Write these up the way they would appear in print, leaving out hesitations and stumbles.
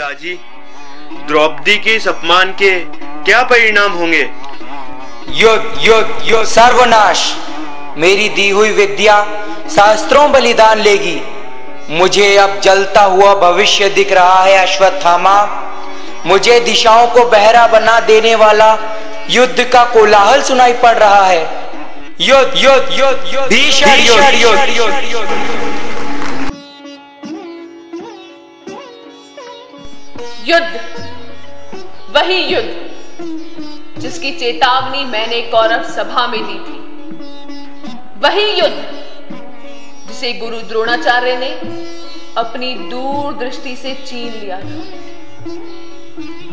पिताजी, द्रौपदी के इस अपमान के क्या परिणाम होंगे? युद्ध युद्ध युद्ध, सर्वनाश। मेरी दी हुई विद्या शास्त्रों बलिदान लेगी। मुझे अब जलता हुआ भविष्य दिख रहा है अश्वत्थामा। मुझे दिशाओं को बहरा बना देने वाला युद्ध का कोलाहल सुनाई पड़ रहा है। युद्ध युद्ध युद्ध युद्ध, भीषण युद्ध। युद्ध, वही युद्ध जिसकी चेतावनी मैंने कौरव सभा में दी थी। वही युद्ध जिसे गुरु द्रोणाचार्य ने अपनी दूरदृष्टि से छीन लिया था।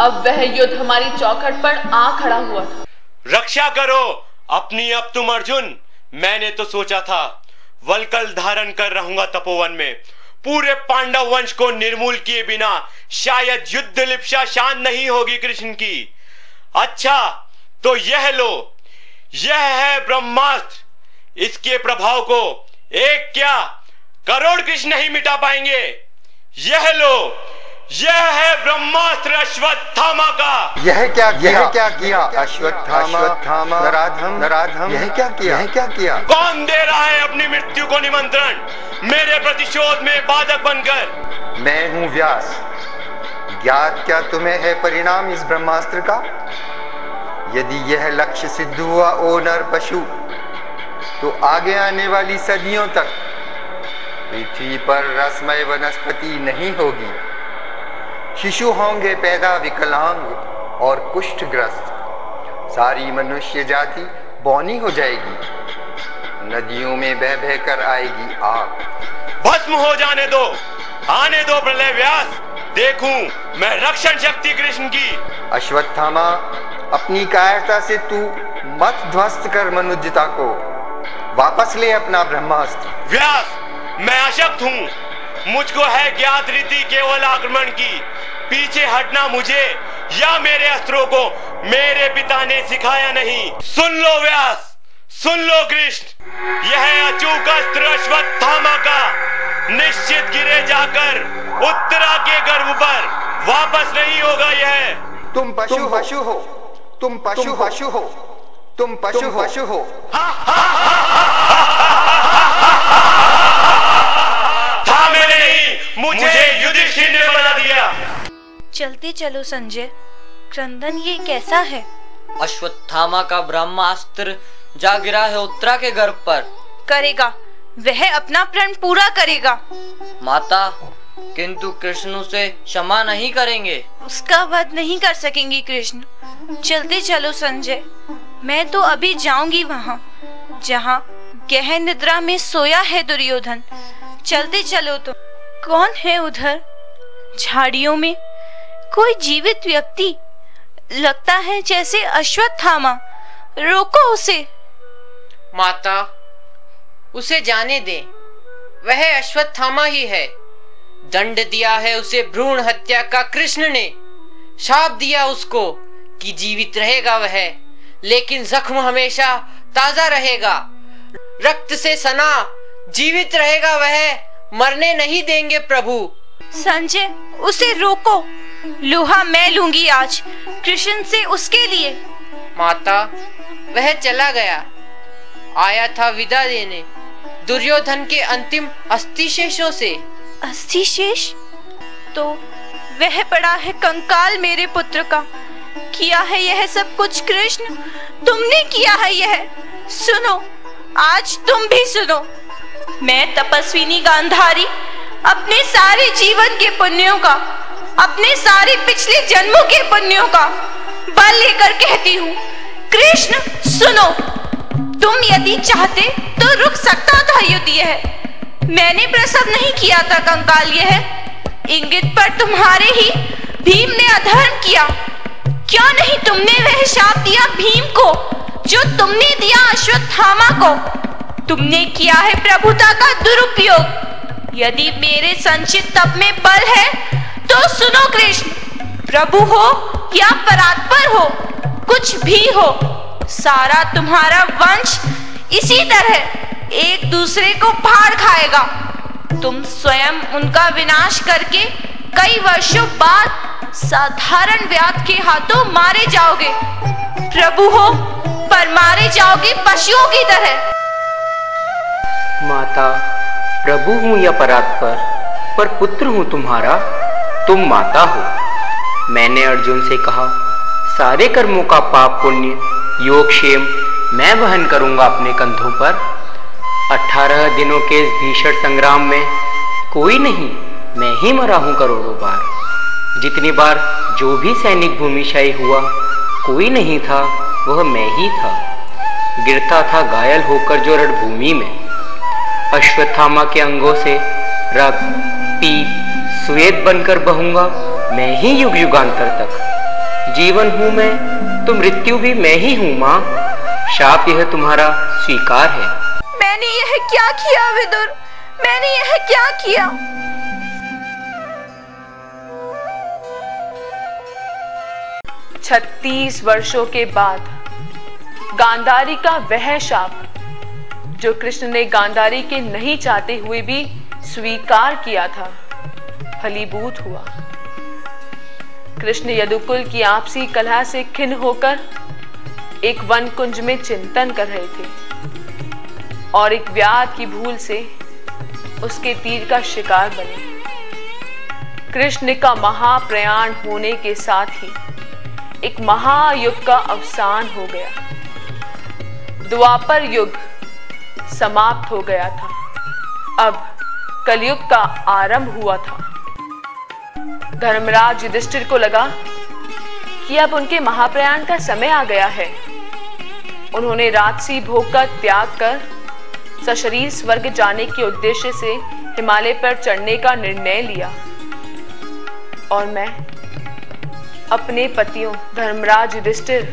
अब वह युद्ध हमारी चौखट पर आ खड़ा हुआ था। रक्षा करो अपनी अब तुम अर्जुन। मैंने तो सोचा था वल्कल धारण कर रहूंगा तपोवन में, पूरे पांडव वंश को निर्मूल किए बिना शायद युद्ध लिप्सा शांत नहीं होगी कृष्ण की। अच्छा तो यह लो, यह है ब्रह्मास्त्र। इसके प्रभाव को एक क्या करोड़ कृष्ण नहीं मिटा पाएंगे। यह लो, यह है ब्रह्मास्त्र अश्वत्थामा का। यह क्या किया अश्वत्थामा? नराधम, यह क्या किया? कौन दे रहा है अपनी मृत्यु को निमंत्रण, मेरे प्रतिशोध में बाधक बनकर? मैं हूँ व्यास। ज्ञात क्या तुम्हें है परिणाम इस ब्रह्मास्त्र का? यदि यह लक्ष्य सिद्ध हुआ ओ नर पशु, तो आगे आने वाली सदियों तक पृथ्वी पर रसमय वनस्पति नहीं होगी। शिशु होंगे पैदा विकलांग और कुष्ठग्रस्त। सारी मनुष्य जाति बौनी हो जाएगी। नदियों में बह बह कर आएगी आग। भस्म हो जाने दो, आने दो प्रलय व्यास। देखूं मैं रक्षण शक्ति कृष्ण की। अश्वत्थामा, अपनी कायरता से तू मत ध्वस्त कर मनुष्यता को। वापस ले अपना ब्रह्मास्त्र। व्यास, मैं अशक्त हूँ। मुझको है ज्ञात रीति केवल आक्रमण की। पीछे हटना मुझे या मेरे अस्त्रों को मेरे पिता ने सिखाया नहीं। सुन लो व्यास, सुन लो कृष्ण, यह अचूक अस्त्र अश्वत्थामा का निश्चित गिरे जाकर उत्तरा के गर्भ पर वापस नहीं होगा। यह तुम पशु हो, तुम पशु हो। था मैंने नहीं, मुझे युधिष्ठिर ने बना दिया। चलते चलो संजय। क्रंदन, ये कैसा है? अश्वत्थामा का ब्रह्मास्त्र जा गिरा है उत्तरा के गर्भ पर। करेगा, वह अपना प्रण पूरा करेगा। माता, किंतु कृष्ण उसे क्षमा नहीं करेंगे। उसका वध नहीं कर सकेंगे कृष्ण। चलते चलो संजय। मैं तो अभी जाऊंगी वहाँ जहाँ गहन निद्रा में सोया है दुर्योधन। चलते चलो। तो कौन है उधर? झाड़ियों में कोई जीवित व्यक्ति, लगता है जैसे अश्वत्थामा। रोको उसे। माता, उसे जाने दे, वह अश्वत्थामा ही है। दंड दिया है उसे भ्रूण हत्या का कृष्ण ने। शाप दिया उसको कि जीवित रहेगा वह, लेकिन जख्म हमेशा ताजा रहेगा। रक्त से सना जीवित रहेगा वह, मरने नहीं देंगे प्रभु। संजय, उसे रोको। लोहा मैं लूंगी आज कृष्ण से उसके लिए। माता, वह चला गया, आया था विदा देने दुर्योधन के अंतिम अस्थिशेषों से। अस्थिशेष? तो वह पड़ा है कंकाल मेरे पुत्र का। किया है यह सब कुछ कृष्ण, तुमने किया है यह। सुनो, आज तुम भी सुनो। मैं तपस्विनी गांधारी अपने सारे जीवन के पुण्यों का, अपने सारे पिछले जन्मों के पुण्यों का बल लेकर कहती हूँ, कृष्ण सुनो। तुम यदि चाहते तो रुक सकता था युद्ध यह। मैंने प्रसव नहीं किया था कंकाल यह। इंगित पर तुम्हारे ही भीम ने अधर्म किया। क्यों नहीं तुमने वह शाप दिया भीम को जो तुमने दिया अश्वत्थामा को। तुमने किया है प्रभुता का दुरुपयोग। यदि मेरे संचित तप में बल है तो सुनो कृष्ण, प्रभु हो या परात्पर हो, कुछ भी हो, सारा तुम्हारा वंश इसी तरह एक दूसरे को फाड़ खाएगा। तुम स्वयं उनका विनाश करके कई वर्षों बाद साधारण व्याध के हाथों मारे जाओगे। प्रभु हो पर मारे जाओगे पशुओं की तरह। माता, प्रभु हूँ या परात्पर, पर पुत्र हूँ तुम्हारा, तुम माता हो। मैंने अर्जुन से कहा, सारे कर्मों का पाप पुण्य योग क्षेम मैं वहन करूंगा अपने कंधों पर। 18 दिनों के इस भीषण संग्राम में कोई नहीं, मैं ही मरा हूं करोड़ों बार। जितनी बार जो भी सैनिक भूमिशायी हुआ, कोई नहीं था, वह मैं ही था। गिरता था घायल होकर जो रणभूमि में। अश्वत्थामा के अंगों से रक्त पीप श्वेत बनकर बहूंगा मैं ही युग युगांतर तक। जीवन हूं मैं तो मृत्यु भी मैं ही हूं मां, शाप यह तुम्हारा स्वीकार है। मैंने यह क्या किया विदुर, मैंने यह क्या किया? 36 वर्षों के बाद गांधारी का वह शाप जो कृष्ण ने गांधारी के नहीं चाहते हुए भी स्वीकार किया था, फलीभूत हुआ। कृष्ण यदुकुल की आपसी कलह से खिन्न होकर एक वन कुंज में चिंतन कर रहे थे और एक व्याध की भूल से उसके तीर का शिकार बने। कृष्ण का महाप्रयाण होने के साथ ही एक महायुग का अवसान हो गया। द्वापर युग समाप्त हो गया था, अब कलयुग का आरंभ हुआ था। धर्मराज युधिष्ठिर को लगा कि अब उनके महाप्रयाण का समय आ गया है। उन्होंने राजसी भोग का त्याग कर सशरीर स्वर्ग जाने के उद्देश्य से हिमालय पर चढ़ने का निर्णय लिया और मैं अपने पतियों धर्मराज युधिष्ठिर,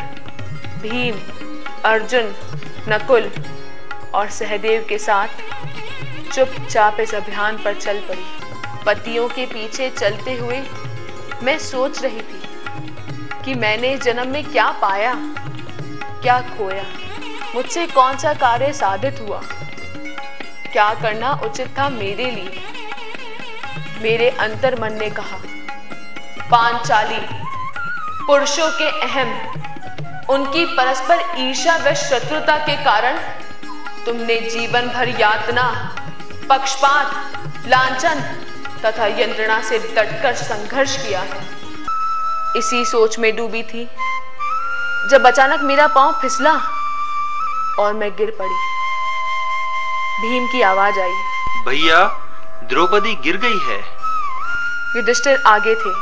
भीम, अर्जुन, नकुल और सहदेव के साथ चुपचाप इस अभियान पर चल पड़ी। पतियों के पीछे चलते हुए मैं सोच रही थी कि मैंने इस जन्म में क्या पाया, क्या खोया, मुझसे कौन सा कार्य साधित हुआ, क्या करना उचित था मेरे लिए। मेरे अंतर मन ने कहा, पांचाली पुरुषों के अहम, उनकी परस्पर ईर्ष्या व शत्रुता के कारण तुमने जीवन भर यातना, पक्षपात, लांछन तथा यंत्रणा से डटकर संघर्ष किया है। इसी सोच में डूबी थी जब अचानक मेरा पांव फिसला और मैं गिर पड़ी। भीम की आवाज आई, भैया द्रौपदी गिर गई है। युधिष्ठिर आगे थे।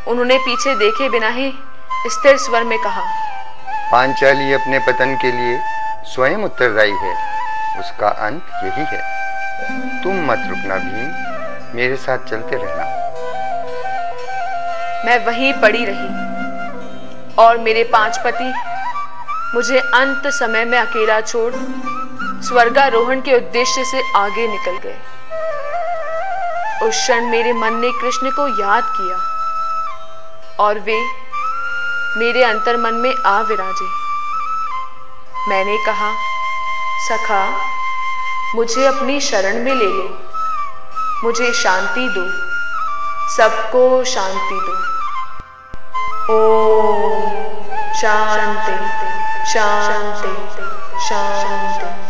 उन्होंने पीछे देखे बिना ही स्थिर स्वर में कहा, पांचाली अपने पतन के लिए स्वयं उत्तरदायी है, उसका अंत यही है। तुम मत रुकना भीम, मेरे साथ चलते रहना। मैं वहीं पड़ी रही और मेरे 5 पति मुझे अंत समय में अकेला छोड़ स्वर्गारोहण के उद्देश्य से आगे निकल गए। उस क्षण मेरे मन ने कृष्ण को याद किया और वे मेरे अंतर मन में आ विराजे। मैंने कहा, सखा मुझे अपनी शरण में ले लो, मुझे शांति दो, सबको शांति दो। ओम शांति शांति शांति।